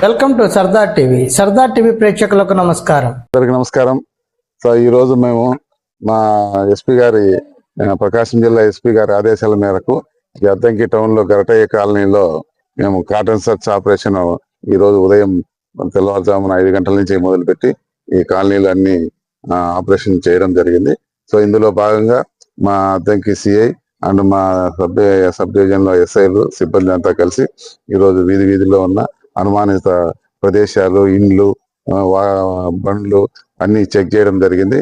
Welcome to Sardar TV. Sardar TV ప్రేక్షకులకు నమస్కారం. అందరికి నమస్కారం. సో ఈ రోజు మేము మా ఎస్పీ గారి ప్రకాశం జిల్లా ఎస్పీ గారి ఆదేశాల మేరకు ఈ అద్దంకి టౌన్ లో గరటయ్య కాలనీలో మేము కాటన్ సర్చ్ ఆపరేషన్ ఈ రోజు ఉదయం తెల్లవారుజామున 5 గంటల నుంచి మొదలుపెట్టి ఈ కాలనీలు అన్ని ఆపరేషన్ చేయడం జరిగింది. సో ఇందులో భాగంగా మా అద్దంకి సిఐ అండ్ మా సబ్ డివిజన్ లో ఎస్ఐలు సిబ్బంది అంతా కలిసి ఈ రోజు వీధిలో ఉన్న అనుమానిత ప్రదేశాలు, ఇండ్లు, బండ్లు అన్ని చెక్ చేయడం జరిగింది.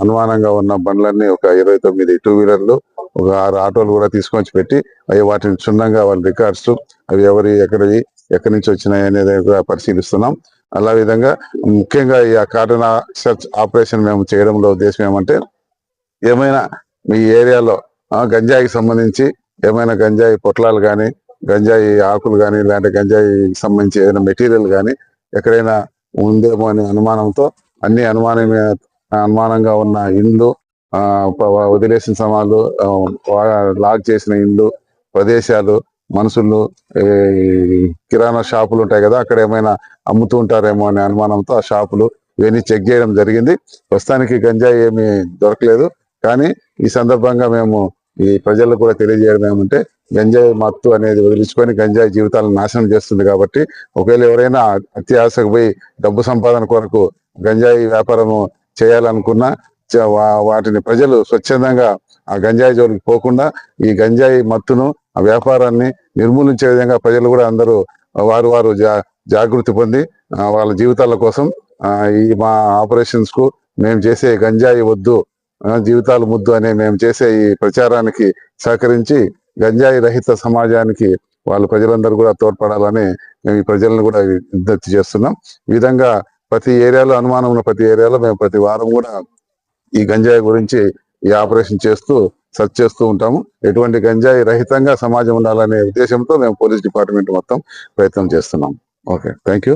అనుమానంగా ఉన్న బండ్లన్నీ ఒక 29 2 వీలర్లు, ఒక 6 ఆటోలు కూడా తీసుకొచ్చి పెట్టి అవి వాటిని క్షుణ్ణంగా వాళ్ళ రికార్డ్స్ అవి ఎక్కడి నుంచి వచ్చినాయి అనేది కూడా పరిశీలిస్తున్నాం. అలా విధంగా ముఖ్యంగా ఈ కాటన్ సర్చ్ ఆపరేషన్ మేము చేయడంలో ఉద్దేశం ఏమంటే, ఏమైనా మీ ఏరియాలో గంజాయికి సంబంధించి ఏమైనా గంజాయి పొట్లాలు కానీ, గంజాయి ఆకులు కానీ, ఇలాంటి గంజాయికి సంబంధించి ఏదైనా మెటీరియల్ కానీ ఎక్కడైనా ఉందేమో అనే అనుమానంతో అన్ని అనుమానంగా ఉన్న ఇండ్లు, వదిలేసిన సమాలు, లాక్ చేసిన ఇండ్లు, ప్రదేశాలు, మనుషులు, కిరాణా షాపులు ఉంటాయి కదా, అక్కడ ఏమైనా అమ్ముతూ ఉంటారేమో అనే అనుమానంతో ఆ షాపులు ఇవన్నీ చెక్ చేయడం జరిగింది. ప్రస్తుతానికి గంజాయి ఏమీ దొరకలేదు. కానీ ఈ సందర్భంగా మేము ఈ ప్రజలకు కూడా తెలియజేయడం ఏమంటే, గంజాయి మత్తు అనేది వదిలించుకొని గంజాయి జీవితాలను నాశనం చేస్తుంది కాబట్టి ఒకవేళ ఎవరైనా అత్యాశకు పోయి డబ్బు సంపాదన కొరకు గంజాయి వ్యాపారము చేయాలనుకున్నా వాటిని ప్రజలు స్వచ్ఛందంగా ఆ గంజాయి జోలికి పోకుండా ఈ గంజాయి మత్తును, ఆ వ్యాపారాన్ని నిర్మూలించే విధంగా ప్రజలు కూడా అందరూ వారు జాగృతి పొంది వాళ్ళ జీవితాల కోసం ఈ మా ఆపరేషన్స్ కు మేము చేసే గంజాయి వద్దు జీవితాలు ముద్దు అనే మేము చేసే ఈ ప్రచారానికి సహకరించి గంజాయి రహిత సమాజానికి వాళ్ళు ప్రజలందరూ కూడా తోడ్పడాలని మేము ఈ ప్రజలను కూడా విజ్ఞప్తి చేస్తున్నాం. ఈ విధంగా ప్రతి ఏరియాలో అనుమానం ఉన్న ప్రతి ఏరియాలో మేము ప్రతి వారం కూడా ఈ గంజాయి గురించి ఈ ఆపరేషన్ సెర్చ్ చేస్తూ ఉంటాము. ఎటువంటి గంజాయి రహితంగా సమాజం ఉండాలనే ఉద్దేశంతో మేము పోలీస్ డిపార్ట్మెంట్ మొత్తం ప్రయత్నం చేస్తున్నాం. Okay, thank you.